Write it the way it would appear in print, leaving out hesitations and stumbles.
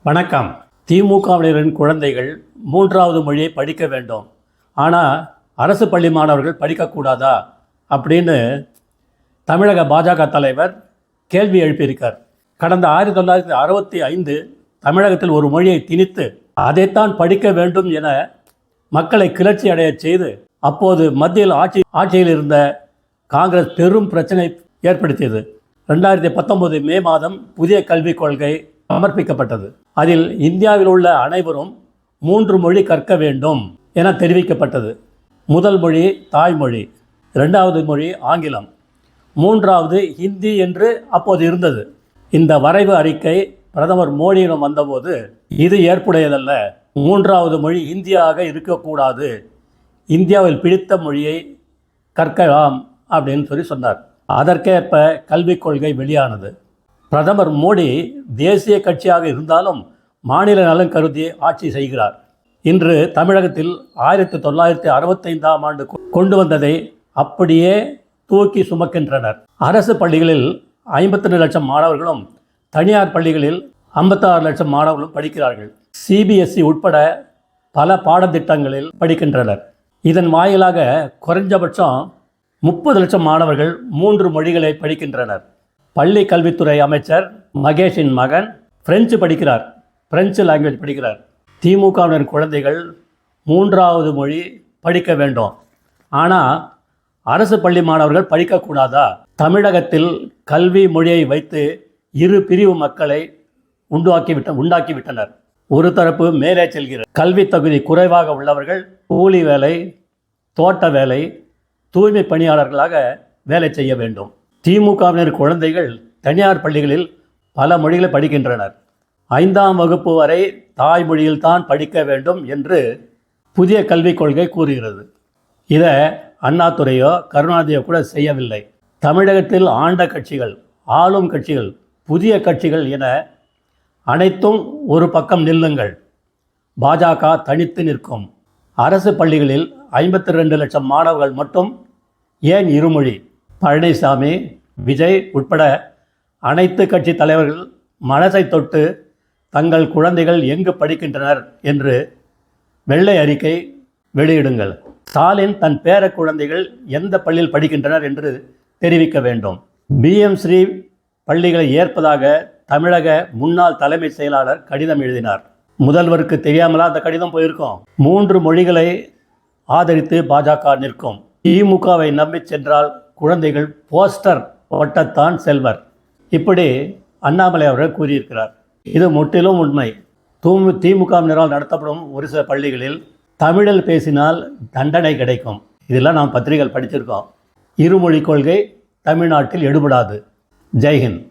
வணக்கம். திமுகவினரின் குழந்தைகள் 3வது மொழியை படிக்க வேண்டும், ஆனால் அரசு பள்ளி மாணவர்கள் படிக்கக்கூடாதா அப்படின்னு தமிழக பாஜக தலைவர் கேள்வி எழுப்பியிருக்கார். கடந்த 1965 தமிழகத்தில் ஒரு மொழியை திணித்து அதைத்தான் படிக்க வேண்டும் என மக்களை கிளர்ச்சி அடைய செய்து அப்போது மத்தியில் ஆட்சியில் இருந்த காங்கிரஸ் பெரும் பிரச்சனை ஏற்படுத்தியது. 2019 மே மாதம் புதிய கல்விக் கொள்கை சமர்ப்பிக்கப்பட்டது. அதில் இந்தியாவில் உள்ள அனைவரும் 3 மொழி கற்க வேண்டும் என தெரிவிக்கப்பட்டது. முதல் மொழி தாய்மொழி, 2வது மொழி ஆங்கிலம், 3வது ஹிந்தி என்று அப்போது இருந்தது. இந்த வரைவு அறிக்கை பிரதமர் மோடியிடம் வந்தபோது இது ஏற்புடையதல்ல, 3வது மொழி இந்தியாக இருக்கக்கூடாது, இந்தியாவில் பிடித்த மொழியை கற்கலாம் அப்படின்னு சொன்னார். அதற்கேற்ப கல்விக் கொள்கை வெளியானது. பிரதமர் மோடி தேசிய கட்சியாக இருந்தாலும் மாநில நலன் கருதி ஆட்சி செய்கிறார். இன்று தமிழகத்தில் 1965ஆம் ஆண்டு கொண்டு வந்ததை அப்படியே தூக்கி சுமக்கின்றனர். அரசு பள்ளிகளில் 52 லட்சம் மாணவர்களும் தனியார் பள்ளிகளில் 56 லட்சம் மாணவர்களும் படிக்கிறார்கள். CBSE உட்பட பல பாடத்திட்டங்களில் படிக்கின்றனர். இதன் வாயிலாக குறைஞ்சபட்சம் 30 லட்சம் மாணவர்கள் 3 மொழிகளை படிக்கின்றனர். பள்ளி கல்வித்துறை அமைச்சர் மகேஷின் மகன் பிரெஞ்சு படிக்கிறார், பிரெஞ்சு லாங்குவேஜ் படிக்கிறார். திமுகவினர் குழந்தைகள் 3வது மொழி படிக்க வேண்டும், ஆனால் அரசு பள்ளி மாணவர்கள் படிக்கக்கூடாதா? தமிழகத்தில் கல்வி மொழியை வைத்து இரு பிரிவு மக்களை உண்டாக்கிவிட்டனர். ஒரு தரப்பு மேலே செல்கிறது. கல்வி தகுதி குறைவாக உள்ளவர்கள் கூலி வேலை, தோட்ட வேலை, தூய்மை பணியாளர்களாக வேலை செய்ய வேண்டும். திமுகவினர் குழந்தைகள் தனியார் பள்ளிகளில் பல மொழிகளை படிக்கின்றனர். 5ஆம் வகுப்பு வரை தாய்மொழியில்தான் படிக்க வேண்டும் என்று புதிய கல்விக் கொள்கை கூறுகிறது. இதை அண்ணாதுரையோ கருணாநிதியோ கூட செய்யவில்லை. தமிழகத்தில் ஆண்ட கட்சிகள், ஆளும் கட்சிகள், புதிய கட்சிகள் என அனைத்தும் ஒரு பக்கம் நில்லுங்கள். பாஜக தனித்து நிற்கும். அரசு பள்ளிகளில் 52 லட்சம் மாணவர்கள் மட்டும் ஏன் இருமொழி? பழனிசாமி, விஜய் உட்பட அனைத்து கட்சி தலைவர்கள் மனசை தொட்டு தங்கள் குழந்தைகள் எங்கு படிக்கின்றனர் என்று வெள்ளை அறிக்கை வெளியிடுங்கள். ஸ்டாலின் தன் பேர குழந்தைகள் எந்த பள்ளியில் படிக்கின்றனர் என்று தெரிவிக்க வேண்டும். BM ஸ்ரீ பள்ளிகளை ஏற்பதாக தமிழக முன்னாள் தலைமை செயலாளர் கடிதம் எழுதினார். முதல்வருக்கு தெரியாமலா அந்த கடிதம் போயிருக்கும்? 3 மொழிகளை ஆதரித்து பாஜக நிற்கும். திமுகவை நம்பி சென்றால் குழந்தைகள் போஸ்டர் ஒட்டத்தான் செல்வர். இப்படி அண்ணாமலை அவர்கள் கூறியிருக்கிறார். இது முற்றிலும் உண்மை. திமுகவினரால் நடத்தப்படும் ஒரு சில பள்ளிகளில் தமிழில் பேசினால் தண்டனை கிடைக்கும். இதெல்லாம் நாம் பத்திரிகைகள் படிச்சிருக்கோம். இருமொழி கொள்கை தமிழ்நாட்டில் எடுபடாது. ஜெய்ஹிந்த்.